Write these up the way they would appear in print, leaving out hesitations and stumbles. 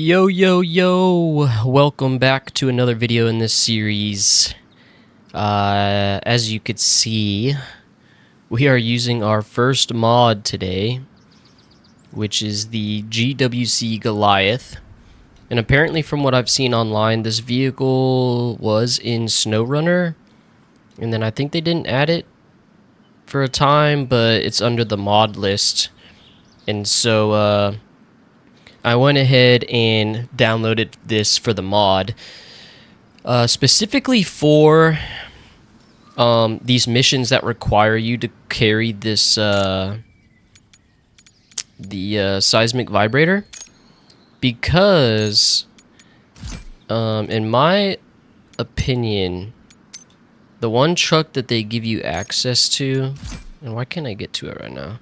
Yo, yo, yo! Welcome back to another video in this series. As you could see, we are using our first mod today, which is the GWC Goliath. And apparently from what I've seen online, this vehicle was in SnowRunner, and then I think they didn't add it for a time, but it's under the mod list. And so, I went ahead and downloaded this for the mod, specifically for these missions that require you to carry this the seismic vibrator, because in my opinion, the one truck that they give you access to, and why can't I get to it right now?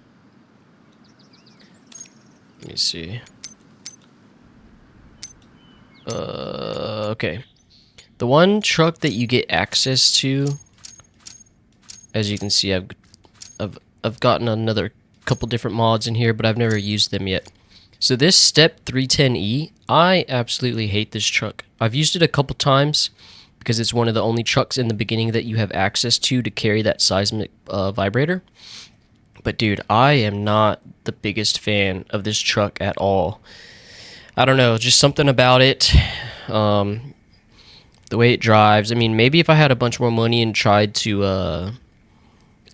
Let me see. Okay. The one truck that you get access to, as you can see, I've gotten another couple different mods in here, but I've never used them yet. So this Step 310E, I absolutely hate this truck. I've used it a couple times because it's one of the only trucks in the beginning that you have access to carry that seismic vibrator. But dude, I am not the biggest fan of this truck at all. I don't know, just something about it, the way it drives. I mean, maybe if I had a bunch more money and tried to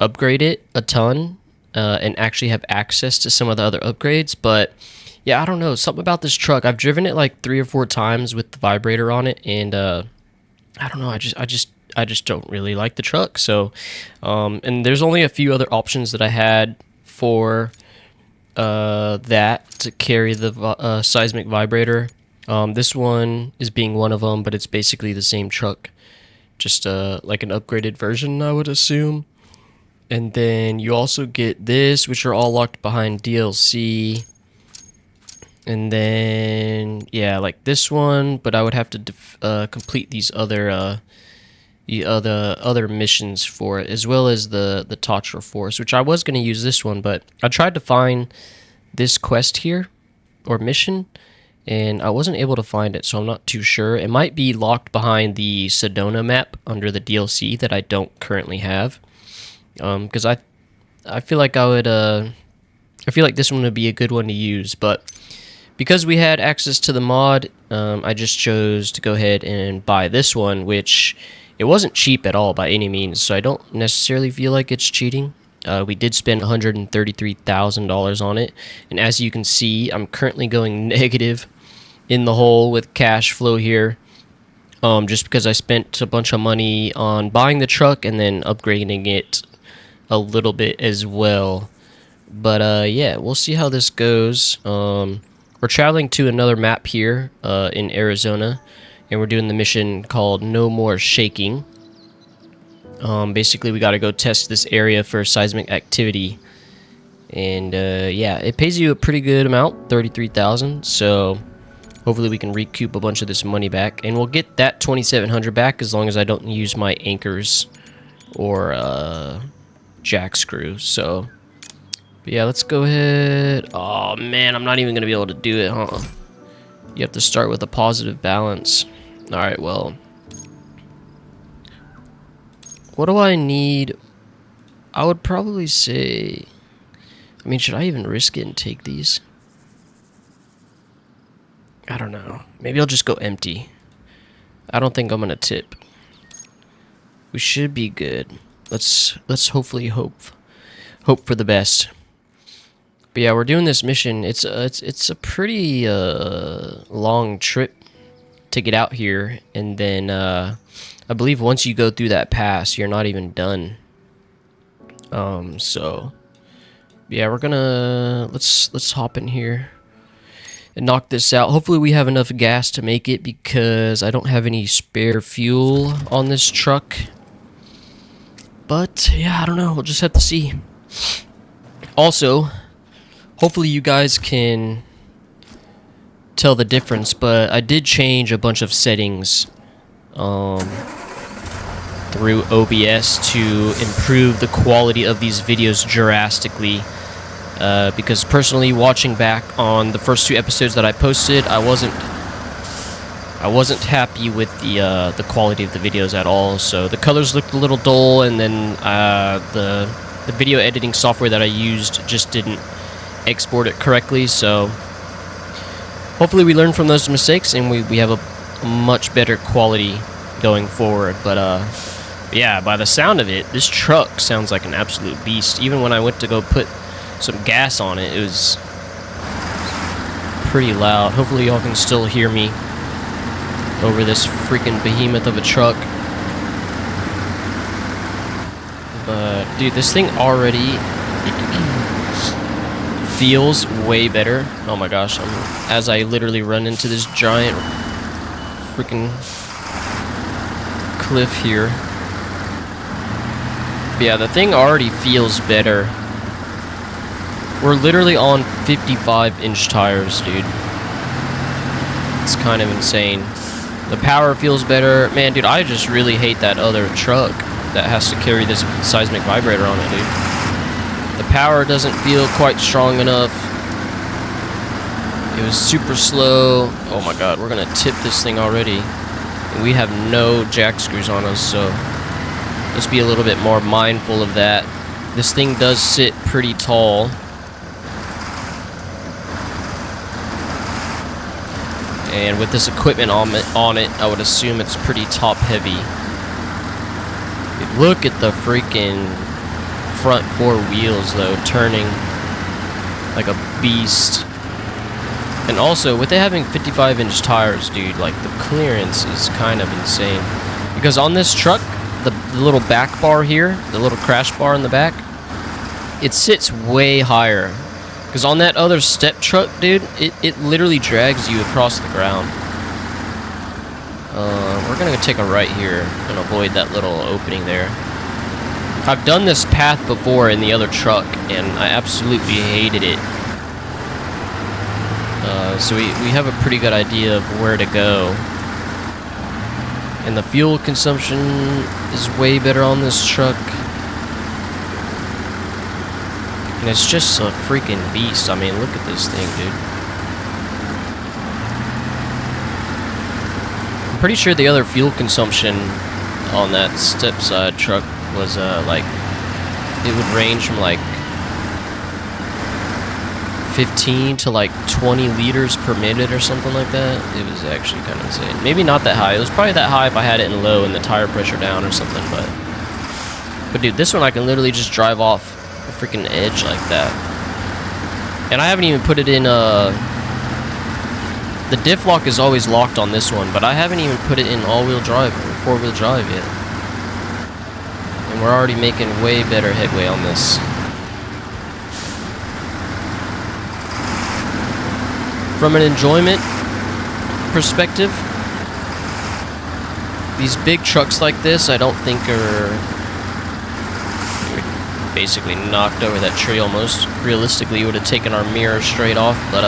upgrade it a ton and actually have access to some of the other upgrades. But yeah, I don't know, something about this truck. I've driven it like 3 or 4 times with the vibrator on it, and I don't know, I just don't really like the truck. So, and there's only a few other options that I had for that to carry the seismic vibrator. This one is being one of them, but it's basically the same truck, just like an upgraded version, I would assume. And then you also get this, which are all locked behind DLC. And then yeah, like this one, but I would have to complete these other missions for it, as well as the Tatra Force, which I was going to use this one, but I tried to find this quest here, or mission, and I wasn't able to find it, so I'm not too sure. It might be locked behind the Sedona map under the DLC that I don't currently have, because I feel like I feel like this one would be a good one to use, but because we had access to the mod, I just chose to go ahead and buy this one, which it wasn't cheap at all by any means, so I don't necessarily feel like it's cheating. We did spend $133,000 on it, and as you can see, I'm currently going negative in the hole with cash flow here, just because I spent a bunch of money on buying the truck and then upgrading it a little bit as well. But yeah, we'll see how this goes. We're traveling to another map here in Arizona, and we're doing the mission called No More Shaking. Basically, we got to go test this area for seismic activity, and yeah, it pays you a pretty good amount, $33,000. So hopefully we can recoup a bunch of this money back, and we'll get that $2,700 back as long as I don't use my anchors or jack screw. So but yeah, let's go ahead. Oh man, I'm not even gonna be able to do it, huh? You have to start with a positive balance. All right, well, what do I need? I would probably say, I mean, should I even risk it and take these? I don't know. Maybe I'll just go empty. I don't think I'm gonna tip. We should be good. Let's hopefully hope for the best. But yeah, we're doing this mission. It's a pretty long trip to get out here, and then I believe once you go through that pass, you're not even done. So yeah, we're gonna let's hop in here and knock this out. Hopefully we have enough gas to make it, because I don't have any spare fuel on this truck. But yeah, I don't know, we'll just have to see. Also, hopefully you guys can tell the difference, but I did change a bunch of settings through OBS to improve the quality of these videos drastically. Because personally, watching back on the first 2 episodes that I posted, I wasn't I wasn't happy with the quality of the videos at all. So the colors looked a little dull, and then the video editing software that I used just didn't export it correctly. So hopefully we learn from those mistakes and we have a much better quality going forward. But yeah, by the sound of it, this truck sounds like an absolute beast. Even when I went to go put some gas on it, it was pretty loud. Hopefully y'all can still hear me over this freaking behemoth of a truck. But dude, this thing already feels way better. Oh my gosh, as I literally run into this giant freaking cliff here. But yeah, the thing already feels better. We're literally on 55-inch tires, dude. It's kind of insane. The power feels better. Man, dude, I just really hate that other truck that has to carry this seismic vibrator on it, dude. The power doesn't feel quite strong enough. It was super slow. Oh my god, we're gonna tip this thing already. And we have no jack screws on us, so let's be a little bit more mindful of that. This thing does sit pretty tall. And with this equipment on it, I would assume it's pretty top heavy. Dude, look at the freaking front four wheels though, turning like a beast. And also, with it having 55-inch tires, dude, like the clearance is kind of insane. Because on this truck, the little back bar here, the little crash bar in the back, it sits way higher. Because on that other step truck, dude, it literally drags you across the ground. We're gonna take a right here and avoid that little opening there. I've done this path before in the other truck, and I absolutely hated it. So we have a pretty good idea of where to go. And the fuel consumption is way better on this truck. And it's just a freaking beast. I mean, look at this thing, dude. I'm pretty sure the other fuel consumption on that step side truck was like, it would range from like 15 to like 20 liters per minute or something like that. It was actually kind of insane. Maybe not that high. It was probably that high if I had it in low and the tire pressure down or something, but dude, this one I can literally just drive off a freaking edge like that. And I haven't even put it in the diff lock is always locked on this one, but I haven't even put it in all-wheel drive or four-wheel drive yet. And we're already making way better headway on this. From an enjoyment perspective, these big trucks like this I don't think are basically knocked over that tree almost. Realistically, it would have taken our mirror straight off, but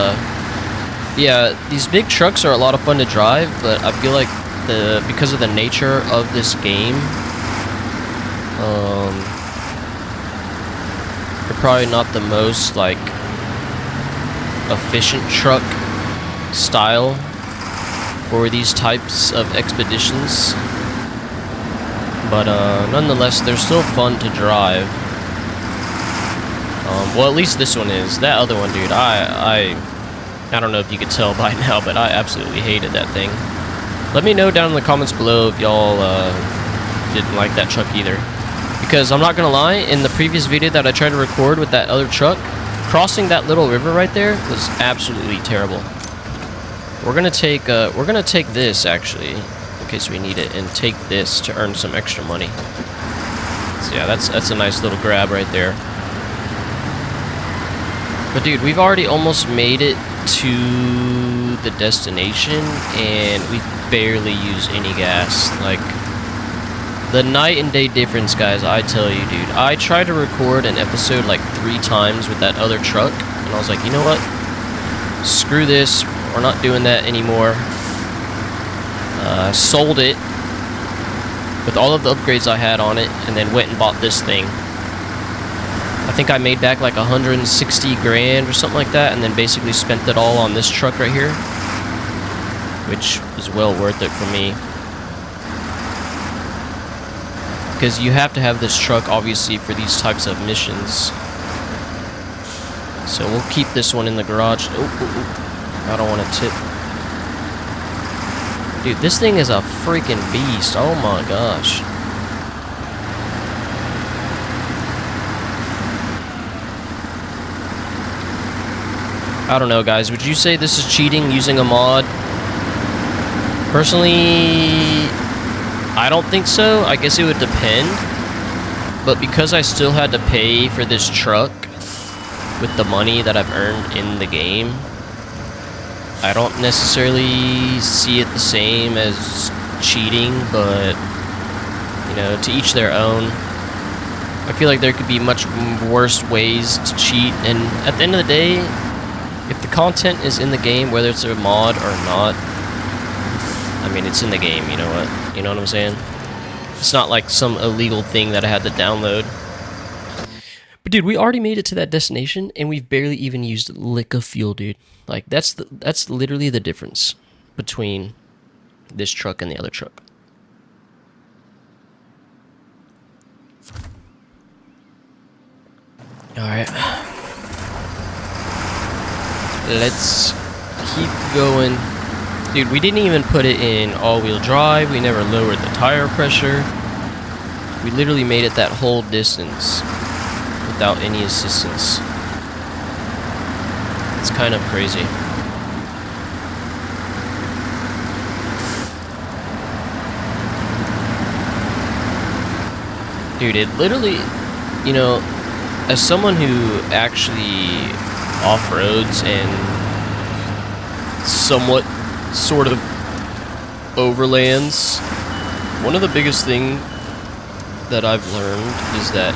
yeah, these big trucks are a lot of fun to drive, but I feel like because of the nature of this game, they're probably not the most like efficient truck style for these types of expeditions, but nonetheless they're still fun to drive. Well, at least this one is. That other one, dude, I don't know if you could tell by now, but I absolutely hated that thing. Let me know down in the comments below if y'all didn't like that truck either. Because I'm not gonna lie, in the previous video that I tried to record with that other truck, crossing that little river right there was absolutely terrible. We're gonna take this actually, in case we need it, and take this to earn some extra money. So yeah, that's a nice little grab right there. But dude, we've already almost made it to the destination, and we barely use any gas. Like, the night and day difference, guys, I tell you, dude. I tried to record an episode like 3 times with that other truck, and I was like, you know what? Screw this. We're not doing that anymore. Sold it with all of the upgrades I had on it, and then went and bought this thing. I think I made back like 160 grand or something like that, and then basically spent it all on this truck right here, which was was well worth it for me. Because you have to have this truck, obviously, for these types of missions. So we'll keep this one in the garage. Oh, I don't want to tip. Dude, this thing is a freaking beast. Oh my gosh. I don't know, guys. Would you say this is cheating using a mod? Personally, I don't think so. I guess it would depend. But because I still had to pay for this truck with the money that I've earned in the game, I don't necessarily see it the same as cheating, but, you know, to each their own. I feel like there could be much worse ways to cheat, and at the end of the day, if the content is in the game, whether it's a mod or not, I mean, it's in the game, you know what? You know what I'm saying? It's not like some illegal thing that I had to download. But dude, we already made it to that destination, and we've barely even used a lick of fuel, dude. Like, that's literally the difference between this truck and the other truck. Alright. Let's keep going. Dude, we didn't even put it in all-wheel drive. We never lowered the tire pressure. We literally made it that whole distance without any assistance. It's kind of crazy. Dude, it literally, you know, as someone who actually off-roads and somewhat sort of overlands, one of the biggest things that I've learned is that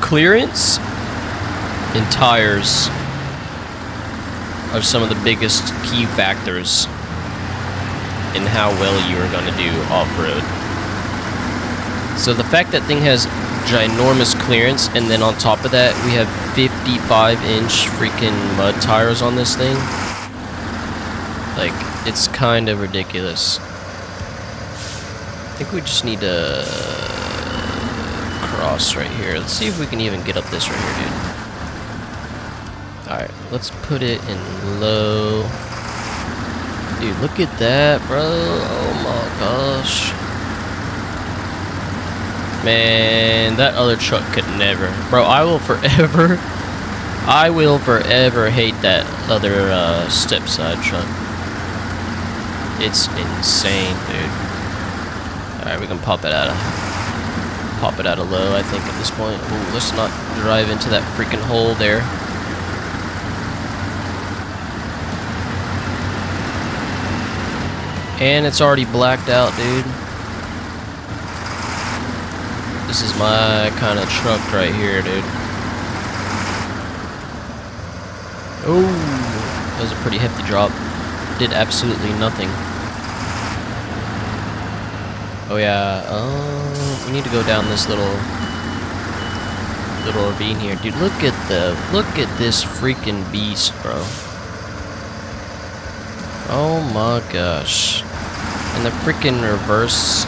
clearance and tires are some of the biggest key factors in how well you are going to do off-road. So the fact that thing has ginormous clearance, and then on top of that we have 55-inch freaking mud tires on this thing, like, it's kind of ridiculous. I think we just need to cross right here. Let's see if we can even get up this right here, dude. Alright, let's put it in low. Dude, look at that, bro. Oh my gosh. Man, that other truck could never. Bro, I will forever hate that other step-side truck. It's insane, dude. Alright, we can pop it out of low, I think, at this point. Ooh, let's not drive into that freaking hole there. And it's already blacked out, dude. This is my kind of truck right here, dude. Oh, that was a pretty hefty drop. Did absolutely nothing. Oh yeah, we need to go down this little ravine here, dude. Look at this freaking beast, bro. Oh my gosh. And the freaking reverse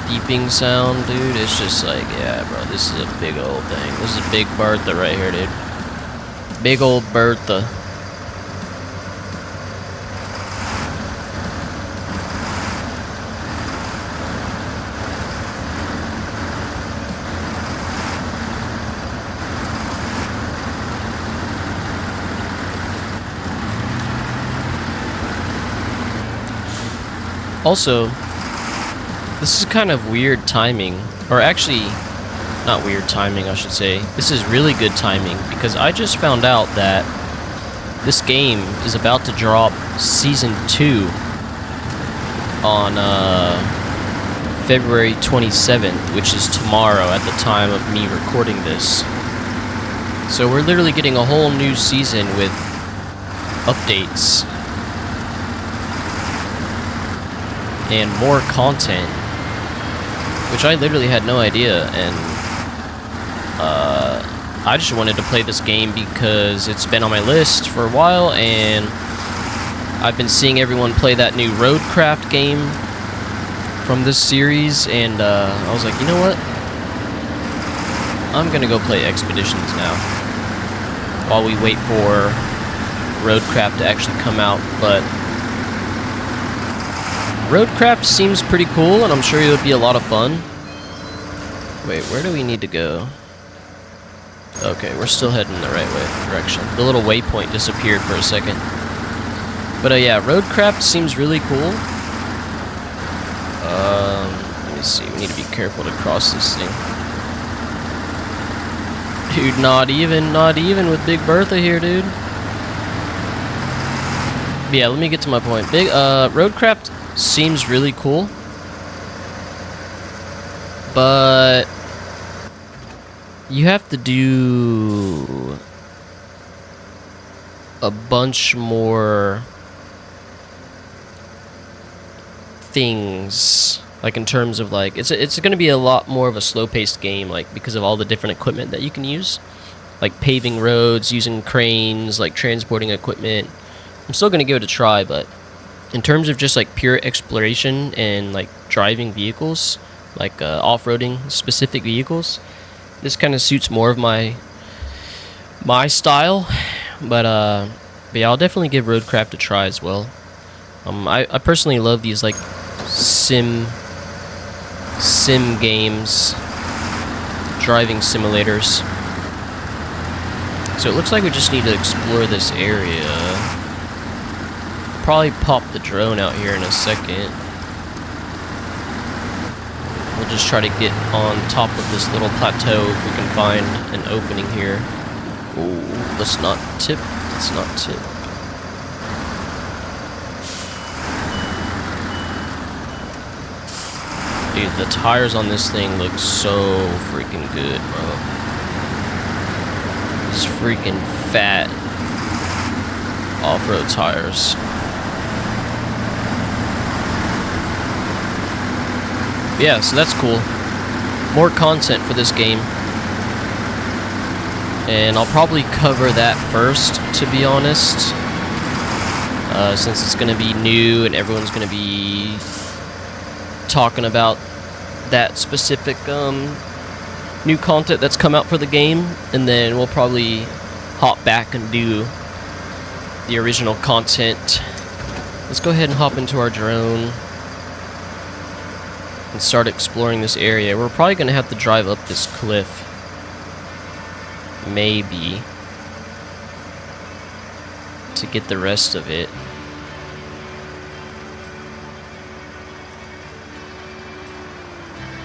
beeping sound, dude, it's just like, yeah, bro, this is a big old thing. This is a big Bertha right here, dude. Big old Bertha. Also, this is kind of weird timing, or actually, not weird timing, I should say. This is really good timing, because I just found out that this game is about to drop Season 2 on February 27th, which is tomorrow at the time of me recording this. So we're literally getting a whole new season with updates and more content, which I literally had no idea, and I just wanted to play this game because it's been on my list for a while, and I've been seeing everyone play that new Roadcraft game from this series, and I was like, you know what? I'm gonna go play Expeditions now while we wait for Roadcraft to actually come out. But Roadcraft seems pretty cool, and I'm sure it would be a lot of fun. Wait, where do we need to go? Okay, we're still heading the right direction. The little waypoint disappeared for a second. But yeah, Roadcraft seems really cool. Let me see, we need to be careful to cross this thing. Dude, not even with Big Bertha here, dude. But yeah, let me get to my point. Roadcraft seems really cool. But you have to do a bunch more things, like in terms of like it's going to be a lot more of a slow-paced game, like because of all the different equipment that you can use, like paving roads, using cranes, like transporting equipment. I'm still going to give it a try, but in terms of just like pure exploration and like driving vehicles, like off-roading specific vehicles, this kind of suits more of my style. But yeah, I'll definitely give Roadcraft a try as well. I personally love these like sim games, driving simulators. So it looks like we just need to explore this area. Probably pop the drone out here in a second. We'll just try to get on top of this little plateau if we can find an opening here. Oh, let's not tip. Let's not tip. Dude, the tires on this thing look so freaking good, bro. These freaking fat off-road tires. Yeah, so that's cool. More content for this game. And I'll probably cover that first, to be honest. Since it's going to be new and everyone's going to be talking about that specific new content that's come out for the game. And then we'll probably hop back and do the original content. Let's go ahead and hop into our drone and start exploring this area. We're probably going to have to drive up this cliff. Maybe. To get the rest of it.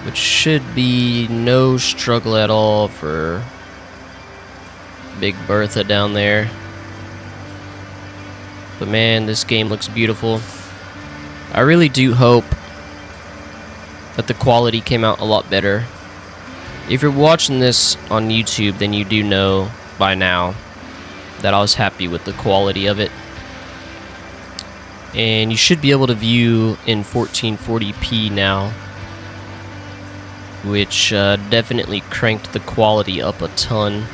Which should be no struggle at all for Big Bertha down there. But man, this game looks beautiful. I really do hope that the quality came out a lot better. If you're watching this on YouTube, then you do know by now that I was happy with the quality of it. And you should be able to view in 1440p now, which definitely cranked the quality up a ton,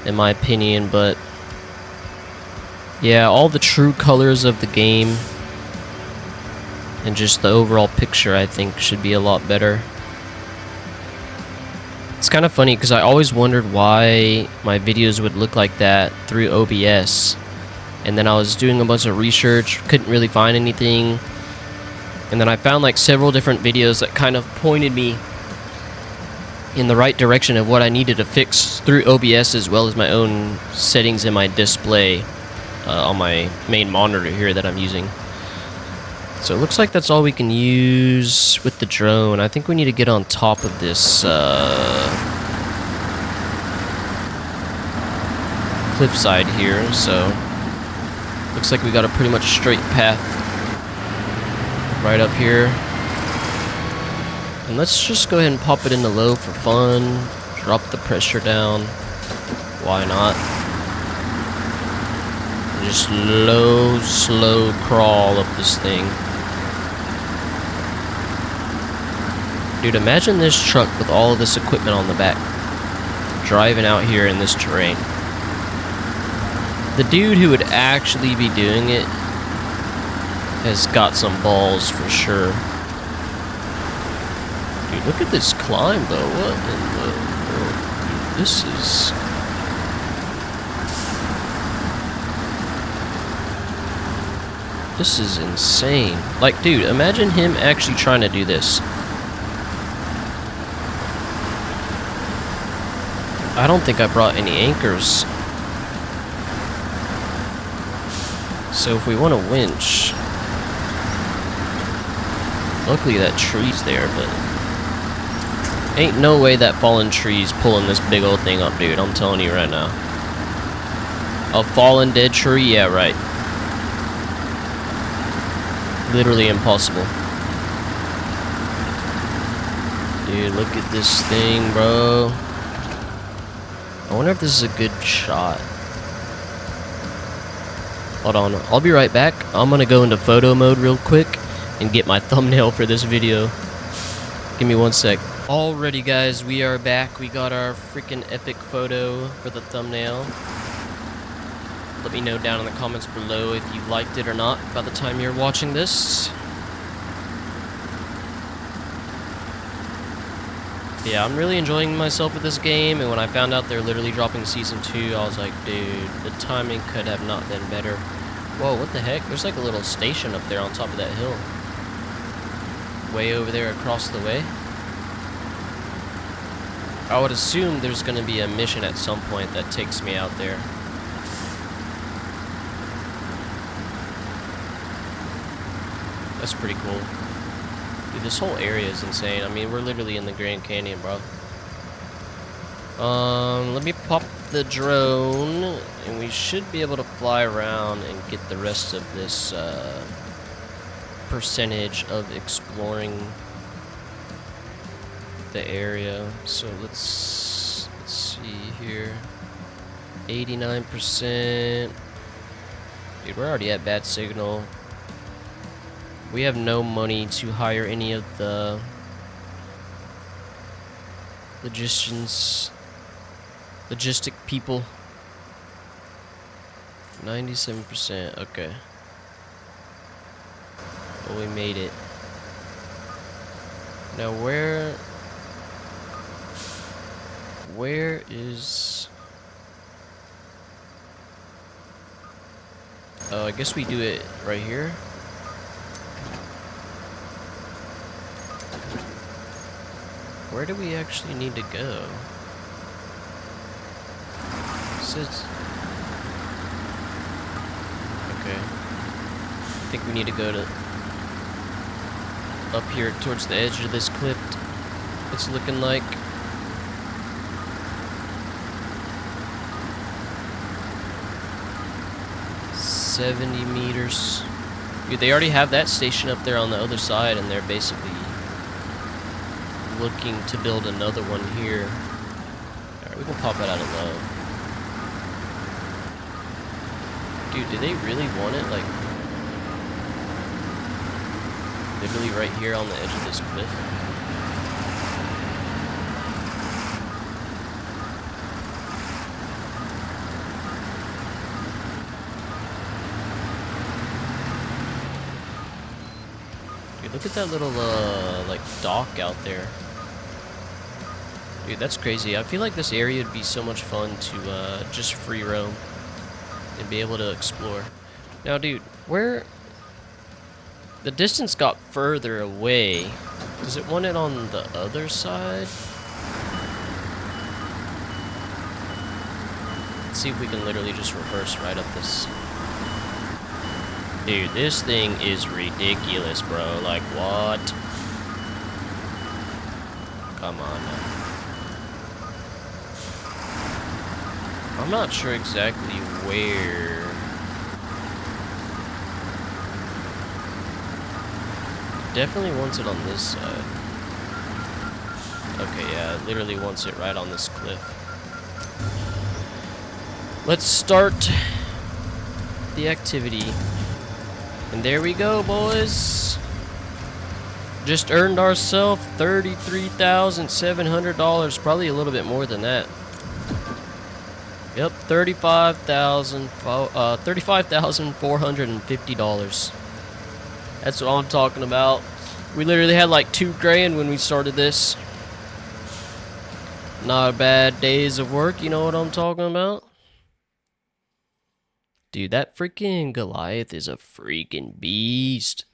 in my opinion. But yeah, all the true colors of the game and just the overall picture, I think, should be a lot better. It's kind of funny because I always wondered why my videos would look like that through OBS. And then I was doing a bunch of research, couldn't really find anything. And then I found like several different videos that kind of pointed me in the right direction of what I needed to fix through OBS, as well as my own settings in my display on my main monitor here that I'm using. So it looks like that's all we can use with the drone. I think we need to get on top of this cliffside here. So looks like we got a pretty much straight path right up here. And let's just go ahead and pop it into low for fun. Drop the pressure down. Why not? Just slow crawl up this thing. Dude, imagine this truck with all of this equipment on the back, driving out here in this terrain. The dude who would actually be doing it has got some balls for sure. Dude, look at this climb though. What in the world? Dude, this is... This is insane. Like, dude, imagine him actually trying to do this. I don't think I brought any anchors. So if we want a winch... Luckily that tree's there, but... Ain't no way that fallen tree's pulling this big old thing up, dude. I'm telling you right now. A fallen dead tree? Yeah, right. Literally impossible. Dude, look at this thing, bro. I wonder if this is a good shot. Hold on, I'll be right back. I'm gonna go into photo mode real quick and get my thumbnail for this video. Give me 1 sec. Alrighty guys, we are back. We got our freaking epic photo for the thumbnail. Let me know down in the comments below if you liked it or not by the time you're watching this. Yeah, I'm really enjoying myself with this game, and when I found out they're literally dropping Season 2, I was like, dude, the timing could have not been better. Whoa, what the heck? There's like a little station up there on top of that hill. Way over there across the way. I would assume there's going to be a mission at some point that takes me out there. That's pretty cool. Dude, this whole area is insane. I mean, we're literally in the Grand Canyon, bro. Let me pop the drone, and we should be able to fly around and get the rest of this percentage of exploring the area. So let's see here. 89%. Dude, we're already at bad signal. We have no money to hire any of the logistic people. 97%, okay. Well, we made it. Now where is... Oh, I guess we do it right here. Where do we actually need to go? It says... Okay. I think we need to go to... up here towards the edge of this cliff. It's looking like... $70 meters. Dude, they already have that station up there on the other side, and they're basically looking to build another one here. Alright, we can pop it out of low. Dude, do they really want it, like, literally right here on the edge of this cliff? Dude, look at that little, like, dock out there. Dude, that's crazy. I feel like this area would be so much fun to just free roam and be able to explore. Now, dude, where... The distance got further away. Does it want it on the other side? Let's see if we can literally just reverse right up this. Dude, this thing is ridiculous, bro. Like, what? Come on now. I'm not sure exactly where. Definitely wants it on this side. Okay, yeah, it literally wants it right on this cliff. Let's start the activity. And there we go, boys. Just earned ourselves $33,700. Probably a little bit more than that. Yep, $35,450. That's what I'm talking about. We literally had like 2 grand when we started this. Not a bad days of work, you know what I'm talking about? Dude, that freaking Goliath is a freaking beast.